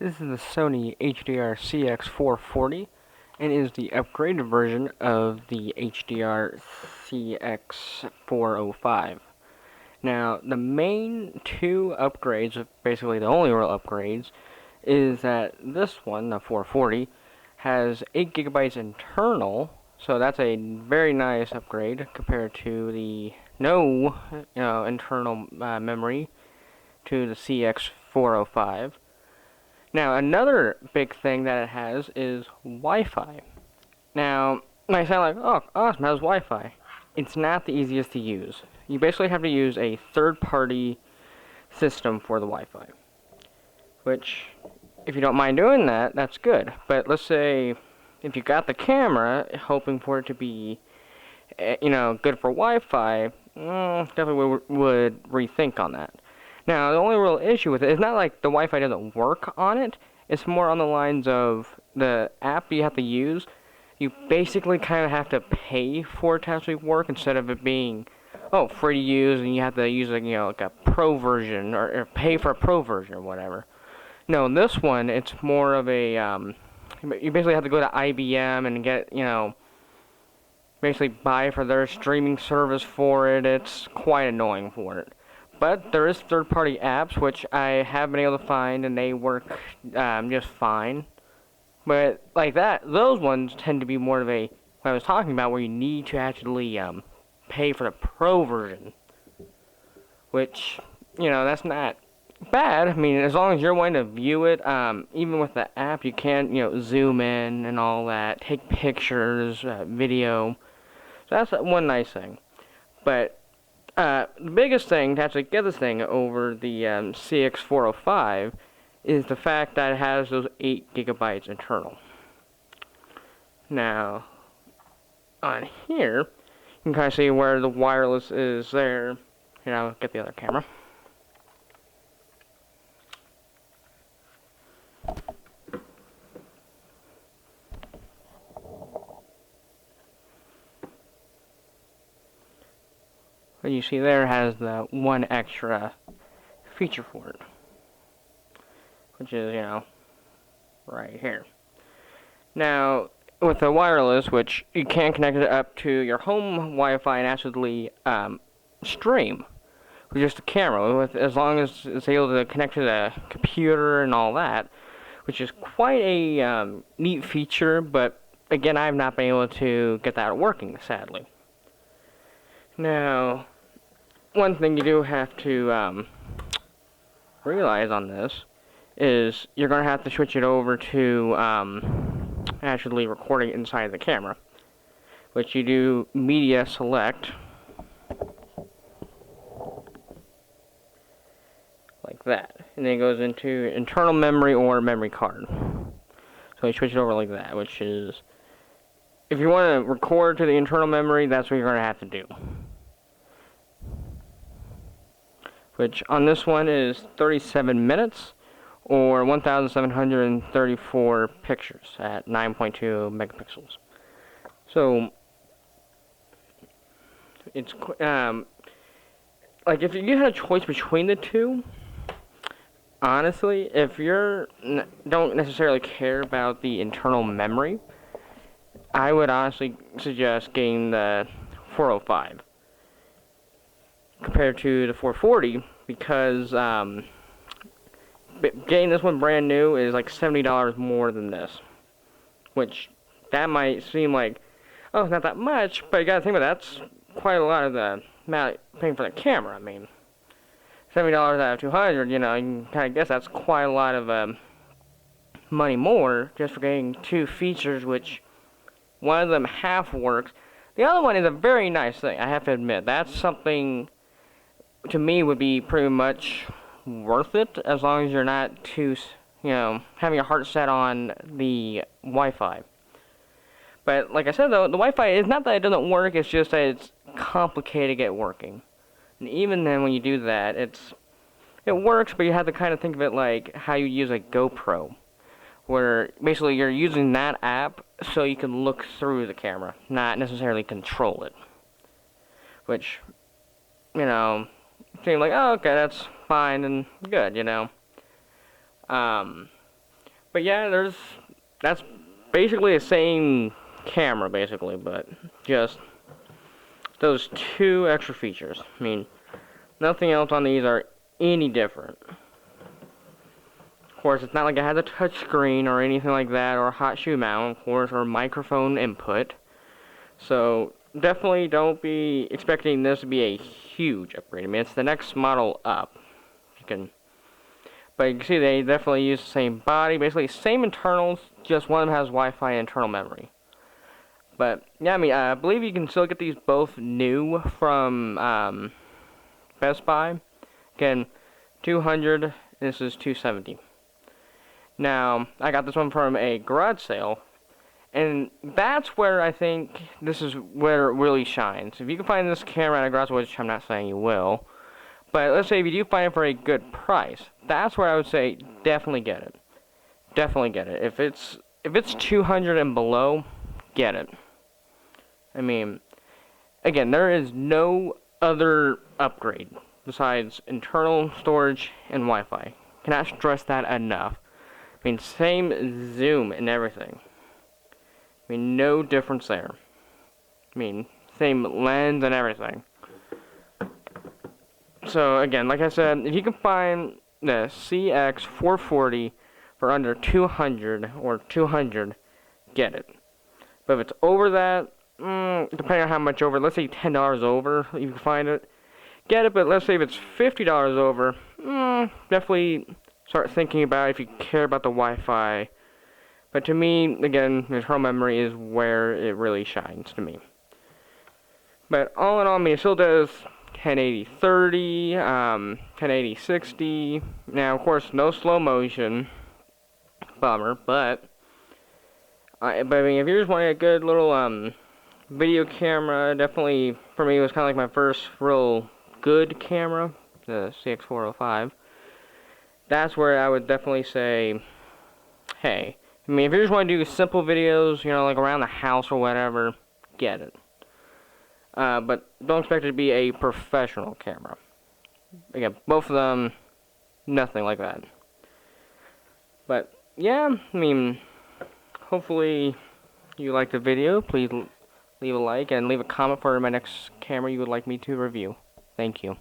This is the Sony HDR CX-440 and is the upgraded version of the HDR CX-405. Now, the main two upgrades, basically the only real upgrades, is that this one, the 440, has 8 gigabytes internal, so that's a very nice upgrade compared to the no internal memory to the CX-405. Now, another big thing that it has is Wi-Fi. Now, it might sound like, oh, awesome, how's Wi-Fi? It's not the easiest to use. You basically have to use a third-party system for the Wi-Fi. Which, if you don't mind doing that, that's good. But let's say, if you got the camera, hoping for it to be, good for Wi-Fi, definitely would rethink on that. Now, the only real issue with it is not like the Wi-Fi doesn't work on it. It's more on the lines of the app you have to use. You basically kind of have to pay for it to actually work instead of it being, free to use, and you have to use, like a pro version or pay for a pro version or whatever. No, this one, it's more of a, you basically have to go to IBM and get, basically buy for their streaming service for it. It's quite annoying for it. But there is third-party apps, which I have been able to find, and they work just fine. But like that, those ones tend to be more of a, what I was talking about, where you need to actually pay for the pro version. Which, that's not bad. I mean, as long as you're willing to view it, even with the app, you can, zoom in and all that, take pictures, video. So that's one nice thing. But the biggest thing to actually get this thing over the CX-405 is the fact that it has those 8 gigabytes internal. Now, on here, you can kind of see where the wireless is there. Here, I'll get the other camera. What you see there has the one extra feature for it, which is, right here. Now, with the wireless, which you can connect it up to your home Wi-Fi and actually stream with just the camera, as long as it's able to connect to the computer and all that, which is quite a neat feature, but again, I've not been able to get that working, sadly. Now, one thing you do have to realize on this is you're going to have to switch it over to actually recording inside the camera, which you do media select, like that, and then it goes into internal memory or memory card. So you switch it over like that, which is, if you want to record to the internal memory, that's what you're going to have to do. Which on this one is 37 minutes or 1,734 pictures at 9.2 megapixels. So it's like if you had a choice between the two, honestly, if you don't necessarily care about the internal memory, I would honestly suggest getting the 405 compared to the 440, because getting this one brand new is like $70 more than this, which that might seem like, oh, it's not that much, but you gotta think about that's quite a lot of the amount paying for the camera. I mean, $70 out of 200, you can kind of guess that's quite a lot of money more just for getting two features, which one of them half works. The other one is a very nice thing, I have to admit. That's something, to me, would be pretty much worth it, as long as you're not too, having your heart set on the Wi-Fi. But like I said, though, the Wi-Fi is not that it doesn't work, it's just that it's complicated to get working. And even then, when you do that, it works, but you have to kind of think of it like how you use a GoPro, where basically you're using that app so you can look through the camera, not necessarily control it. Which, seem like, oh, okay, that's fine and good, But yeah, that's basically the same camera, basically, but just those two extra features. I mean, nothing else on these are any different. Of course, it's not like it has a touch screen or anything like that, or a hot shoe mount, of course, or microphone input. So definitely don't be expecting this to be a huge upgrade. I mean, it's the next model up. But you can see they definitely use the same body, basically same internals, just one of them has Wi-Fi and internal memory. But yeah, I mean, I believe you can still get these both new from Best Buy. Again, 200. This is 270. Now, I got this one from a garage sale, and that's where I think this is where it really shines. If you can find this camera at a garage sale, which I'm not saying you will, but let's say if you do find it for a good price, that's where I would say definitely get it. Definitely get it. If it's 200 and below, get it. I mean, again, there is no other upgrade besides internal storage and Wi-Fi. Cannot stress that enough. I mean, same zoom and everything. I mean, no difference there. I mean, same lens and everything. So, again, like I said, if you can find the CX-440 for under 200 or 200, get it. But if it's over that, depending on how much over, let's say $10 over, you can find it, get it. But let's say if it's $50 over, definitely start thinking about it if you care about the Wi-Fi. But to me, again, internal memory is where it really shines to me. But all in all, I mean, it still does 1080-30, 1080-60. Now, of course, no slow motion. Bummer, but I mean, if you're just wanting a good little video camera, definitely for me it was kind of like my first real good camera, the CX-405. That's where I would definitely say, hey, I mean, if you just want to do simple videos, you know, like around the house or whatever, get it. But don't expect it to be a professional camera. Again, both of them, nothing like that. But yeah, I mean, hopefully you liked the video. Please leave a like and leave a comment for my next camera you would like me to review. Thank you.